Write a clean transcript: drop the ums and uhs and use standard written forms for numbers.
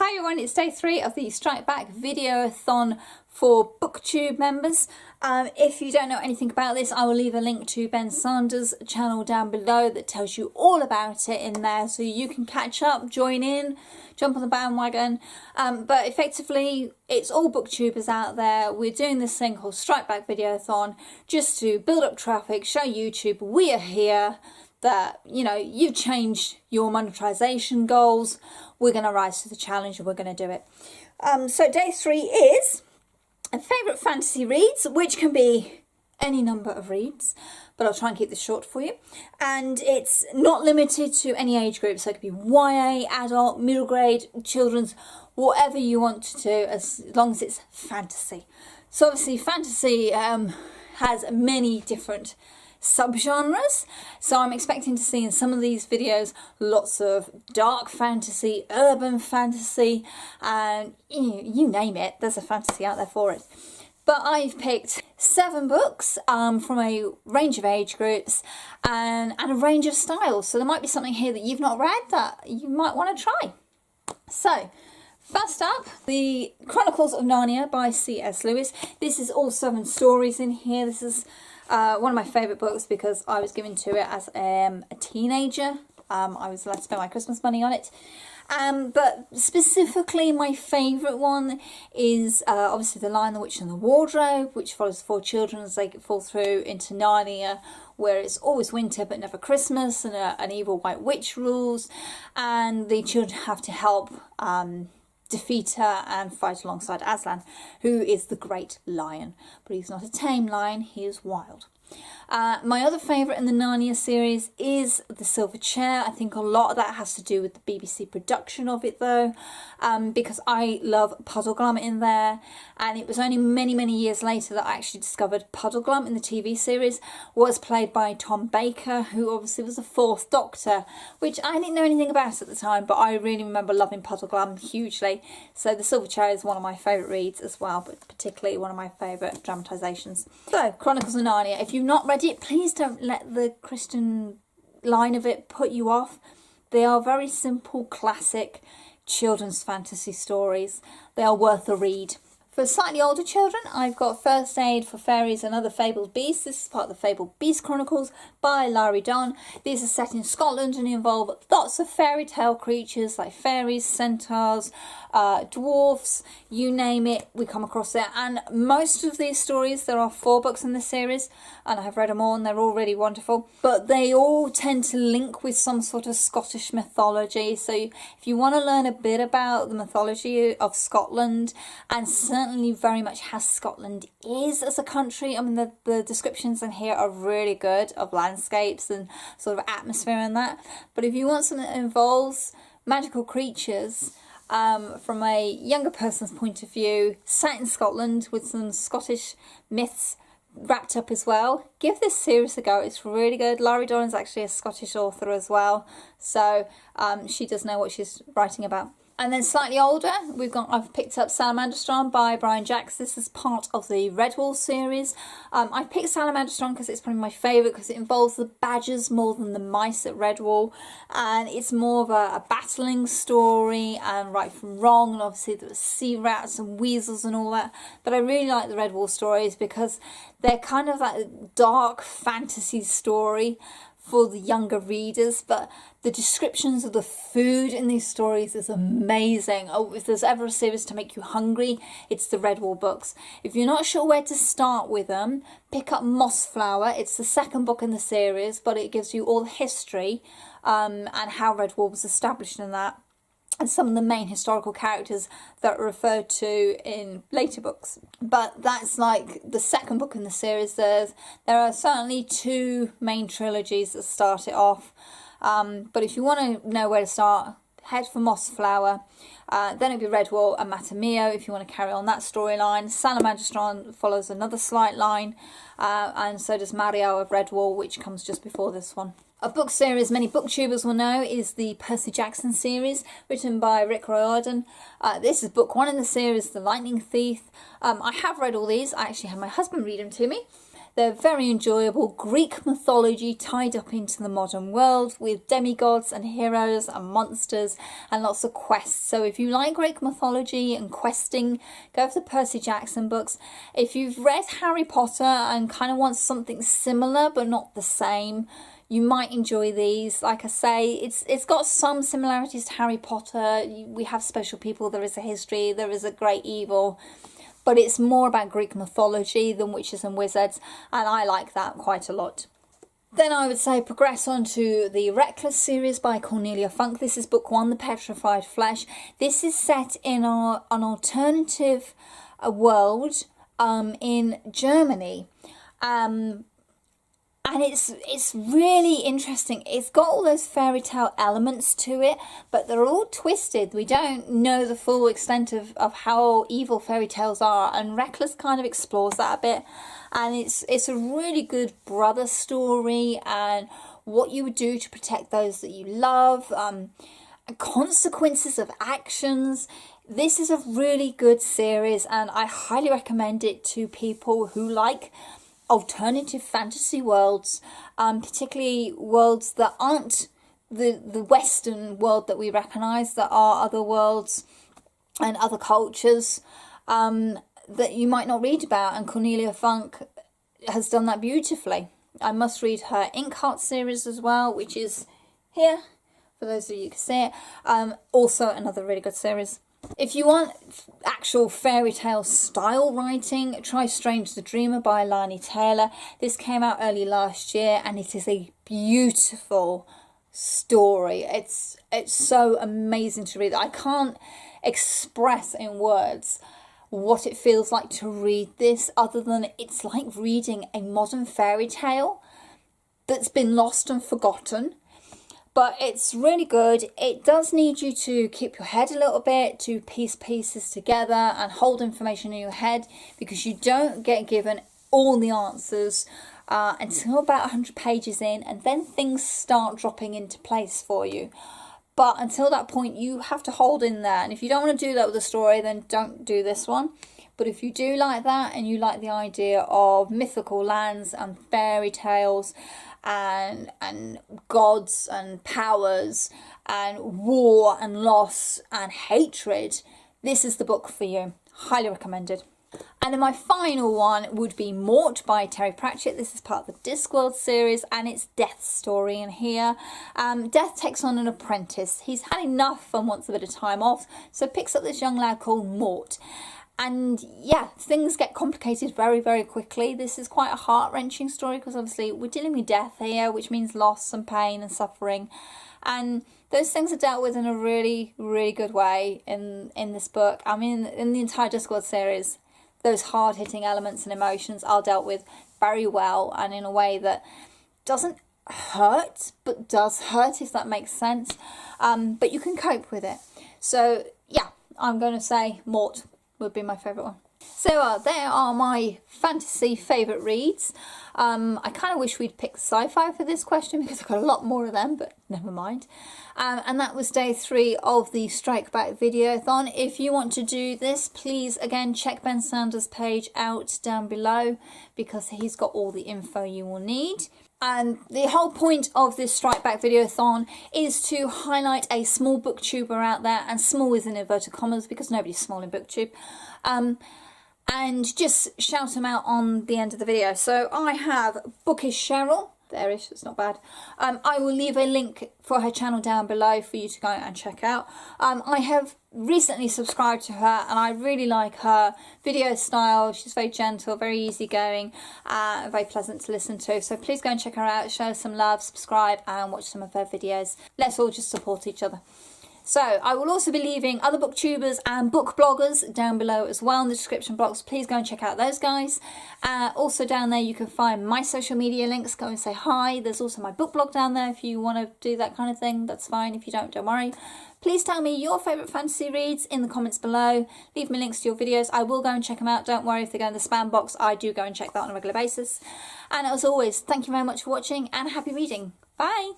Hi everyone, it's day 3 of the Strike Back Videoathon for Booktube members. If you don't know anything about this, I will leave a link to Ben Sanders' channel down below that tells you all about it in there, so you can catch up, join in, jump on the bandwagon. But effectively, it's all booktubers out there. We're doing this thing called Strike Back Videoathon just to build up traffic, show YouTube we are here, that, you know, you've changed your monetization goals. We're going to rise to the challenge and we're going to do it. So day 3 is favourite fantasy reads, which can be any number of reads, but I'll try and keep this short for you. And it's not limited to any age group, so it could be YA, adult, middle grade, children's, whatever you want to do, as long as it's fantasy. So obviously fantasy has many different subgenres, so I'm expecting to see in some of these videos lots of dark fantasy, urban fantasy, and you name it, there's a fantasy out there for it. But I've picked 7 books from a range of age groups and a range of styles, so there might be something here that you've not read that you might want to try. So first up, The Chronicles of Narnia by C.S. Lewis. This is all 7 stories in here. This is one of my favourite books because I was given to it as a teenager. I was allowed to spend my Christmas money on it. But specifically my favourite one is obviously The Lion, the Witch and the Wardrobe, which follows 4 children as they fall through into Narnia, where it's always winter but never Christmas, and an evil white witch rules, and the children have to help defeat her and fight alongside Aslan, who is the great lion. But he's not a tame lion, he is wild. My other favourite in the Narnia series is The Silver Chair. I think a lot of that has to do with the BBC production of it though, because I love Puddleglum in there, and it was only many years later that I actually discovered Puddleglum in the TV series was played by Tom Baker, who obviously was the 4th Doctor, which I didn't know anything about at the time, but I really remember loving Puddleglum hugely. So The Silver Chair is one of my favourite reads as well, but particularly one of my favourite dramatisations. So Chronicles of Narnia, if you've not read it, please don't let the Christian line of it put you off. They are very simple, classic children's fantasy stories. They are worth a read. For slightly older children, I've got First Aid for Fairies and Other Fabled Beasts. This is part of the Fabled Beast Chronicles by Larry Donn. These are set in Scotland and involve lots of fairy tale creatures like fairies, centaurs, dwarfs, you name it, we come across it. And most of these stories, there are 4 books in this series, and I have read them all and they're all really wonderful. But they all tend to link with some sort of Scottish mythology. So if you want to learn a bit about the mythology of Scotland, and certainly very much how Scotland is as a country, I mean the descriptions in here are really good of landscapes and sort of atmosphere and that. But if you want something that involves magical creatures from a younger person's point of view, set in Scotland with some Scottish myths wrapped up as well, give this series a go. It's really good. Larry Donn is actually a Scottish author as well, so she does know what she's writing about. And then slightly older, I've picked up Salamander Storm by Brian Jacks. This is part of the Redwall series. I've picked Salamander Storm because it's probably my favourite, because it involves the badgers more than the mice at Redwall, and it's more of a battling story and right from wrong, and obviously there were sea rats and weasels and all that. But I really like the Redwall stories because they're kind of like a dark fantasy story for the younger readers, but the descriptions of the food in these stories is amazing. Oh, if there's ever a series to make you hungry, it's the Redwall books. If you're not sure where to start with them, pick up Mossflower. It's the 2nd book in the series, but it gives you all the history and how Redwall was established in that, and some of the main historical characters that are referred to in later books. But that's like the 2nd book in the series. There are certainly 2 main trilogies that start it off. But if you want to know where to start, head for Mossflower. Then it'll be Redwall and Matameo if you want to carry on that storyline. Salamander Storm follows another slight line, and so does Mario of Redwall, which comes just before this one. A book series many booktubers will know is the Percy Jackson series, written by Rick Riordan. This is book 1 in the series, The Lightning Thief. I have read all these. I actually had my husband read them to me. They're very enjoyable, Greek mythology tied up into the modern world with demigods and heroes and monsters and lots of quests. So if you like Greek mythology and questing, go for the Percy Jackson books. If you've read Harry Potter and kind of want something similar but not the same, you might enjoy these. Like I say, it's got some similarities to Harry Potter. We have special people, there is a history, there is a great evil, but it's more about Greek mythology than witches and wizards, and I like that quite a lot. Then I would say progress on to the Reckless series by Cornelia Funk. This is book 1, The Petrified Flesh. This is set in an alternative world in Germany. And it's really interesting. It's got all those fairy tale elements to it, but they're all twisted. We don't know the full extent of how evil fairy tales are, and Reckless kind of explores that a bit. And it's a really good brother story, and what you would do to protect those that you love, consequences of actions. This is a really good series, and I highly recommend it to people who like alternative fantasy worlds, particularly worlds that aren't the Western world that we recognise, that are other worlds and other cultures that you might not read about, and Cornelia Funk has done that beautifully. I must read her Inkheart series as well, which is here, for those of you who can see it. Also another really good series. If you want actual fairy tale style writing, try Strange the Dreamer by Lani Taylor. This came out early last year, and it is a beautiful story. It's so amazing to read. I can't express in words what it feels like to read this, other than it's like reading a modern fairy tale that's been lost and forgotten. But it's really good. It does need you to keep your head a little bit, to piece pieces together and hold information in your head, because you don't get given all the answers until about 100 pages in, and then things start dropping into place for you. But until that point, you have to hold in there. And if you don't want to do that with a story, then don't do this one. But if you do like that, and you like the idea of mythical lands and fairy tales and gods and powers and war and loss and hatred, this is the book for you. Highly recommended. And then my final one would be Mort by Terry Pratchett. This is part of the Discworld series, and it's Death's story in here. Death takes on an apprentice. He's had enough and wants a bit of time off, so picks up this young lad called Mort. And yeah, things get complicated very, very quickly. This is quite a heart-wrenching story, because obviously we're dealing with death here, which means loss and pain and suffering. And those things are dealt with in a really, really good way in this book. I mean, in the entire Discworld series, those hard-hitting elements and emotions are dealt with very well, and in a way that doesn't hurt, but does hurt, if that makes sense. But you can cope with it. So yeah, I'm going to say Mort would be my favourite one. So there are my fantasy favourite reads. I kind of wish we'd picked sci-fi for this question, because I've got a lot more of them, but never mind. And that was day 3 of the Strike Back Videoathon. If you want to do this, please again check Ben Sanders' page out down below, because he's got all the info you will need. And the whole point of this Strike Back Videoathon is to highlight a small booktuber out there, and small is in inverted commas because nobody's small in booktube, and just shout them out on the end of the video. So I have Bookish Cheryl. There-ish, it's not bad. I will leave a link for her channel down below for you to go and check out. I have recently subscribed to her, and I really like her video style. She's very gentle, very easygoing, very pleasant to listen to. So please go and check her out, show her some love, subscribe and watch some of her videos. Let's all just support each other. So I will also be leaving other booktubers and book bloggers down below as well in the description box. Please go and check out those guys. Also down there you can find my social media links. Go and say hi. There's also my book blog down there if you want to do that kind of thing. That's fine. If you don't worry. Please tell me your favourite fantasy reads in the comments below. Leave me links to your videos. I will go and check them out. Don't worry if they go in the spam box. I do go and check that on a regular basis. And as always, thank you very much for watching, and happy reading. Bye!